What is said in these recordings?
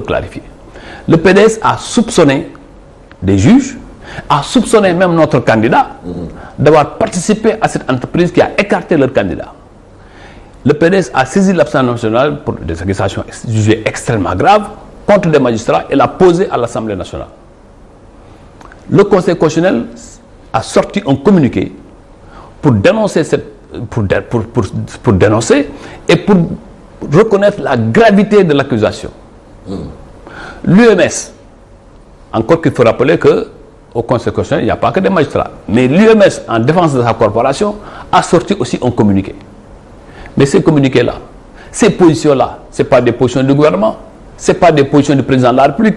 clarifier. Le PDS a soupçonné des juges, a soupçonné même notre candidat d'avoir participé à cette entreprise qui a écarté leur candidat. Le PDS a saisi l'Assemblée nationale pour des accusations jugées extrêmement graves contre des magistrats et l'a posé à l'Assemblée nationale. Le Conseil constitutionnel a sorti un communiqué pour dénoncer pour dénoncer et pour reconnaître la gravité de l'accusation. L'UMS, encore qu'il faut rappeler qu'au Conseil constitutionnel, il n'y a pas que des magistrats, mais l'UMS, en défense de sa corporation, a sorti aussi un communiqué. Mais ces communiqués-là, ces positions-là, ce n'est pas des positions du gouvernement, ce n'est pas des positions du président de la République,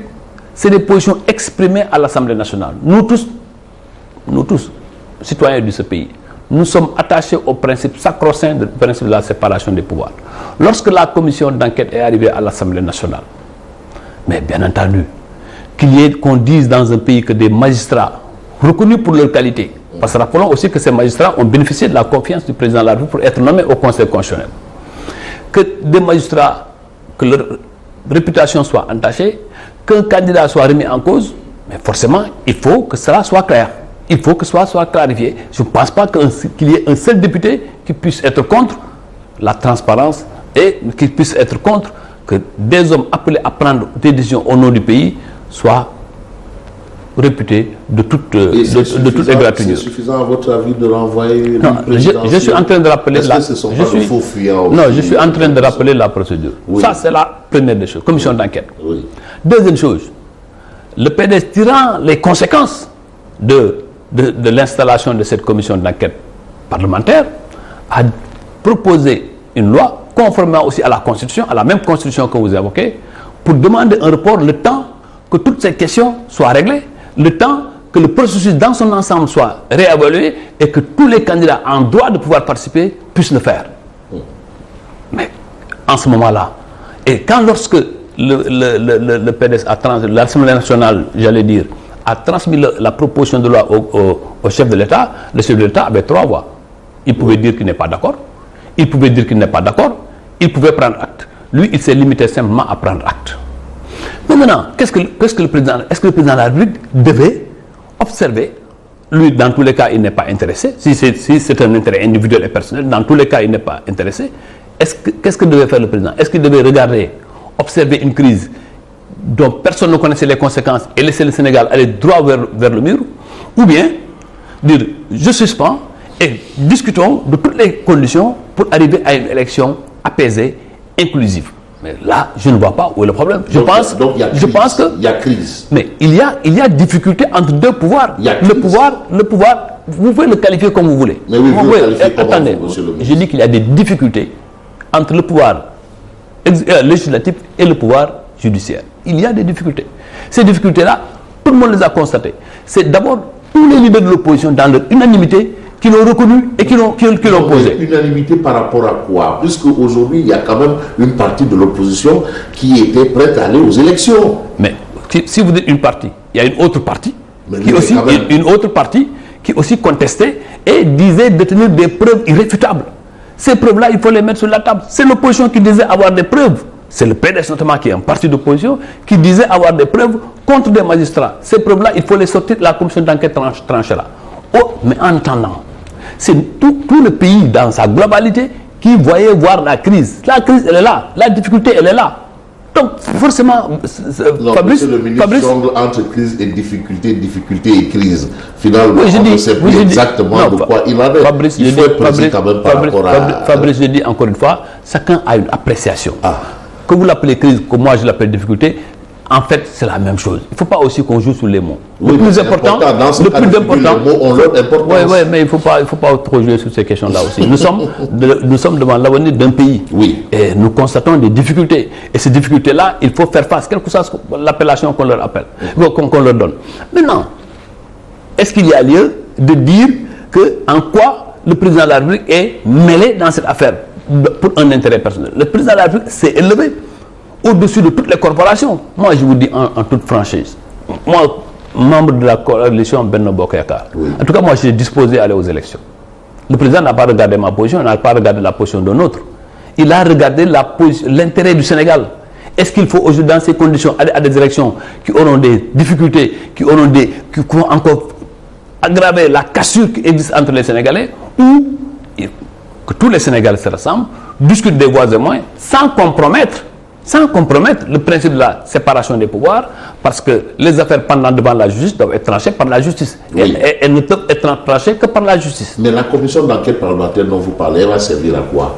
c'est des positions exprimées à l'Assemblée nationale. Nous tous, citoyens de ce pays, nous sommes attachés au principe sacro-saint du principe de la séparation des pouvoirs. Lorsque la commission d'enquête est arrivée à l'Assemblée nationale, mais bien entendu, qu'on dise dans un pays que des magistrats reconnus pour leur qualité, parce que rappelons aussi que ces magistrats ont bénéficié de la confiance du président de la République pour être nommés au Conseil constitutionnel, que des magistrats, que leur réputation soit entachée, qu'un candidat soit remis en cause, mais forcément, il faut que cela soit clair. Il faut que cela soit clarifié. Je ne pense pas qu'il y ait un seul député qui puisse être contre la transparence et qui puisse être contre que des hommes appelés à prendre des décisions au nom du pays soient réputés de toute égratignure. C'est suffisant à votre avis de renvoyer je suis en train de rappeler je suis en train de rappeler la procédure. Oui. Ça, c'est la première des choses. Commission d'enquête. Oui. Deuxième chose, le PDS tirant les conséquences de l'installation de cette commission d'enquête parlementaire a proposé une loi conformément aussi à la Constitution, à la même Constitution que vous évoquez, pour demander un report le temps que toutes ces questions soient réglées, le temps que le processus dans son ensemble soit réévalué et que tous les candidats en droit de pouvoir participer puissent le faire. Mais en ce moment-là, et lorsque le PDS a transmis, l'Assemblée nationale, j'allais dire, a transmis la proposition de loi au chef de l'État, le chef de l'État avait 3 voix. Il pouvait dire qu'il n'est pas d'accord, il pouvait dire qu'il n'est pas d'accord, il pouvait prendre acte. Lui, il s'est limité simplement à prendre acte. Maintenant, est-ce que le président de la République devait observer? Lui, dans tous les cas, il n'est pas intéressé. Si c'est un intérêt individuel et personnel, dans tous les cas, il n'est pas intéressé. Qu'est-ce que devait faire le président? Est-ce qu'il devait regarder, observer une crise dont personne ne connaissait les conséquences et laisser le Sénégal aller droit vers le mur? Ou bien dire, je suspends et discutons de toutes les conditions pour arriver à une élection apaisée, inclusive. Mais là, je ne vois pas où est le problème. Je pense que il y a crise. Mais il y a difficulté entre deux pouvoirs. Le pouvoir, vous pouvez le qualifier comme vous voulez. Mais oui, attendez, je dis qu'il y a des difficultés entre le pouvoir législatif et le pouvoir judiciaire. Il y a des difficultés. Ces difficultés-là, tout le monde les a constatées. C'est d'abord tous les leaders de l'opposition dans leur unanimité qui l'ont reconnu et qui l'ont posé. Unanimité par rapport à quoi? Puisque aujourd'hui, il y a quand même une partie de l'opposition qui était prête à aller aux élections. Mais si vous dites une partie, il y a une autre partie qui aussi contestait et disait détenir des preuves irréfutables. Ces preuves-là, il faut les mettre sur la table. C'est l'opposition qui disait avoir des preuves. C'est le PDS notamment qui est un parti d'opposition qui disait avoir des preuves contre des magistrats. Ces preuves-là, il faut les sortir de la commission d'enquête tranchera. Oh, mais en attendant, c'est tout le pays dans sa globalité qui voyait voir la crise. La crise, elle est là. La difficulté, elle est là. Donc, forcément, Fabrice jongle entre crise et difficulté et crise. Finalement, on ne sait plus exactement de quoi il en est. Fabrice, il faut être précis quand même par rapport à... Fabrice, je dis encore une fois, chacun a une appréciation. Que vous l'appelez crise, que moi je l'appelle difficulté, en fait, c'est la même chose. Il ne faut pas aussi qu'on joue sur les mots. Oui, le plus important, les mots ont leur importance. Oui, mais il ne faut pas trop jouer sur ces questions-là aussi. Nous sommes devant l'avenir d'un pays. Oui. Et nous constatons des difficultés. Et ces difficultés-là, il faut faire face, quelle que soit l'appellation qu'on leur appelle, qu'on leur donne. Maintenant, est-ce qu'il y a lieu de dire en quoi le président de la République est mêlé dans cette affaire pour un intérêt personnel? Le président de la République s'est élevé au-dessus de toutes les corporations. Moi, je vous dis en toute franchise, moi, membre de la coalition Benno Bokk Yakaar, en tout cas, moi, je suis disposé à aller aux élections. Le président n'a pas regardé ma position, il n'a pas regardé la position d'un autre. Il a regardé l'intérêt du Sénégal. Est-ce qu'il faut aujourd'hui, dans ces conditions, aller à des élections qui auront des difficultés, qui vont encore aggraver la cassure qui existe entre les Sénégalais, ou que tous les Sénégalais se rassemblent, discutent des voies et moyens, sans compromettre le principe de la séparation des pouvoirs, parce que les affaires pendant devant la justice doivent être tranchées par la justice. Oui. Et elles ne peuvent être tranchées que par la justice. Mais la commission d'enquête parlementaire dont vous parlez, elle va servir à quoi?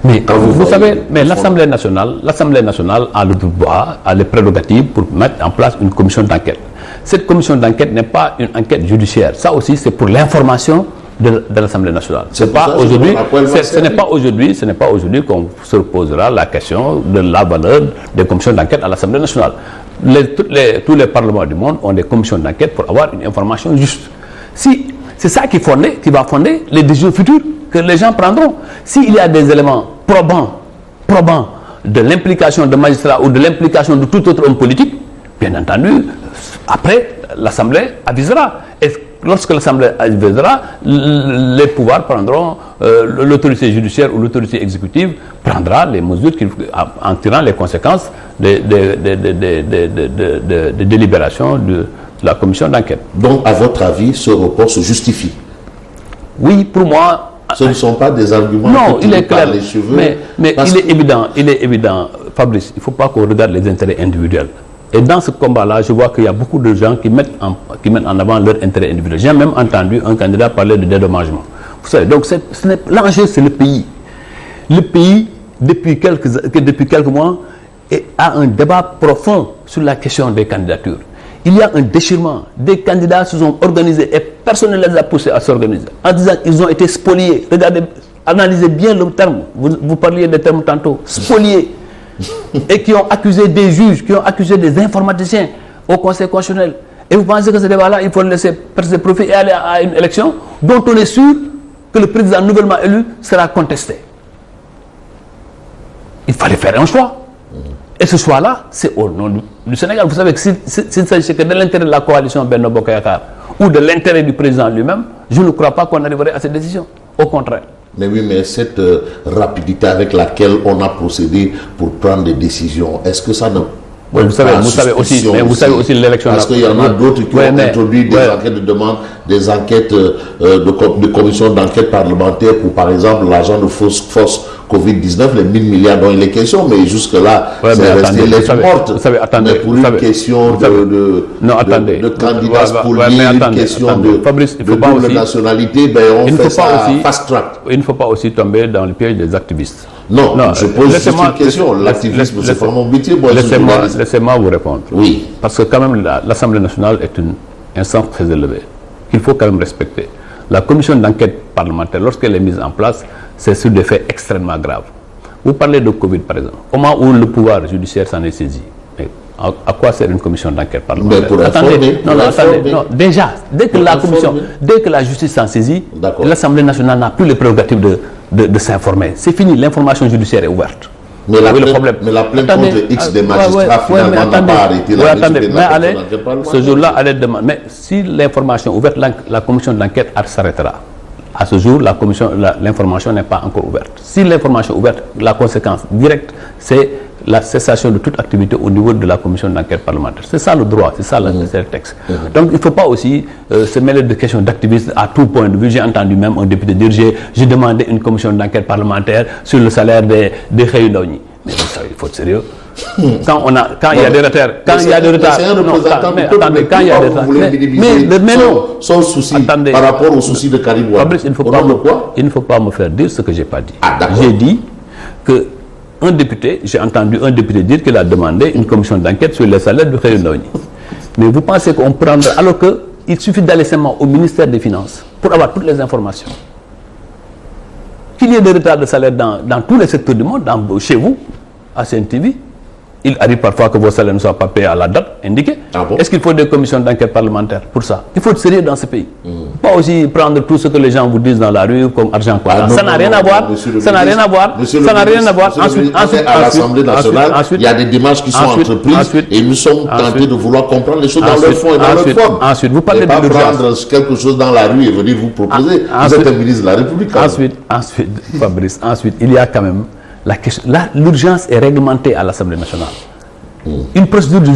Mais vous savez, mais l'Assemblée nationale a le droit, a les prérogatives pour mettre en place une commission d'enquête. Cette commission d'enquête n'est pas une enquête judiciaire. Ça aussi, c'est pour l'information de l'Assemblée nationale. Ce n'est pas aujourd'hui qu'on se posera la question de la valeur des commissions d'enquête à l'Assemblée nationale. Tous les parlements du monde ont des commissions d'enquête pour avoir une information juste. Si c'est ça qui va fonder les décisions futures que les gens prendront. S'il y a des éléments probants de l'implication de magistrats ou de l'implication de tout autre homme politique, bien entendu, après, l'Assemblée avisera. Et lorsque l'Assemblée avisera, les pouvoirs prendront, l'autorité judiciaire ou l'autorité exécutive prendra les mesures en tirant les conséquences des délibérations de la commission d'enquête. Donc, à votre avis, ce report se justifie? Oui, pour moi... Ce ne sont pas des arguments qui tirent par les cheveux. Mais il est évident, Fabrice, il ne faut pas qu'on regarde les intérêts individuels. Et dans ce combat-là, je vois qu'il y a beaucoup de gens qui mettent en avant leur intérêt individuel. J'ai même entendu un candidat parler de dédommagement. Vous savez, donc l'enjeu, c'est le pays. Le pays, depuis quelques mois, a un débat profond sur la question des candidatures. Il y a un déchirement. Des candidats se sont organisés et personne ne les a poussés à s'organiser. En disant qu'ils ont été spoliés. Regardez, analysez bien le terme. Vous parliez des termes tantôt. Spoliés. Et qui ont accusé des juges, qui ont accusé des informaticiens au Conseil constitutionnel. Et vous pensez que ce débat-là, il faut le laisser perdre ses profits et aller à une élection dont on est sûr que le président nouvellement élu sera contesté. Il fallait faire un choix. Et ce choix-là, c'est au nom du Sénégal. Vous savez que s'il s'agissait que de l'intérêt de la coalition Benno Bokk Yakaar ou de l'intérêt du président lui-même, je ne crois pas qu'on arriverait à cette décision. Au contraire. Mais oui, mais cette rapidité avec laquelle on a procédé pour prendre des décisions, est-ce que ça ne... Oui, vous savez aussi l'élection... Parce qu'il y en a d'autres qui ont introduit des enquêtes de demande, des enquêtes de commission d'enquête parlementaire pour, par exemple, l'argent de force Covid-19, les 1000 milliards dont il est question, mais jusque-là, c'est resté lettre morte. Mais pour une question de candidats spoliés, une question de double nationalité, on fait ça fast-track. Il ne faut pas aussi tomber dans le piège des activistes. Non, je pose juste une question. L'activisme, c'est pas mon métier. Laissez-moi vous répondre. Oui. Parce que quand même, l'Assemblée nationale est une instance très élevée, qu'il faut quand même respecter. La commission d'enquête parlementaire, lorsqu'elle est mise en place, c'est sur des faits extrêmement graves. Vous parlez de Covid, par exemple. Au moment où le pouvoir judiciaire s'en est saisi, à quoi sert une commission d'enquête parlementaire? Mais pour attendez. Non, déjà, dès que la justice s'en saisit, l'Assemblée nationale n'a plus les prérogatives de s'informer. C'est fini, l'information judiciaire est ouverte. Mais la plainte contre X des magistrats finalement n'a pas arrêté ce jour-là, allez demander. Mais si l'information ouverte, la commission d'enquête s'arrêtera. À ce jour, l'information n'est pas encore ouverte. Si l'information est ouverte, la conséquence directe, c'est la cessation de toute activité au niveau de la commission d'enquête parlementaire. C'est ça le droit, c'est ça le texte. Donc il ne faut pas aussi se mêler de questions d'activistes à tout point de vue. J'ai entendu même un député dire j'ai demandé une commission d'enquête parlementaire sur le salaire des Réunionnais. Mais il faut être sérieux. Quand il y a des retards, son souci par rapport au souci de Karim Wade. Fabrice, il ne faut pas me faire dire ce que j'ai pas dit. J'ai dit que j'ai entendu un député dire qu'il a demandé une commission d'enquête sur les salaires de Réunionnais. Mais vous pensez qu'on prendra, alors qu'il suffit d'aller seulement au ministère des Finances pour avoir toutes les informations. Qu'il y ait des retards de salaire dans tous les secteurs du monde, chez vous, à CNTV, il arrive parfois que vos salaires ne soient pas payés à la date indiquée. Est-ce qu'il faut des commissions d'enquête parlementaire pour ça? Il faut être sérieux dans ce pays. Pas aussi prendre tout ce que les gens vous disent dans la rue comme argent. Ça n'a rien à voir. Ça n'a rien à voir. Ça n'a rien à voir. Ensuite, à l'Assemblée nationale, il y a des démarches qui sont entreprises et nous sommes tentés de vouloir comprendre les choses dans leur fond et dans leur forme. Ensuite, vous parlez de l'urgence. Pas prendre quelque chose dans la rue et venir vous proposer. Vous êtes un ministre de la République. Ensuite, Fabrice, il y a quand même l'urgence est réglementée à l'Assemblée nationale. Une procédure de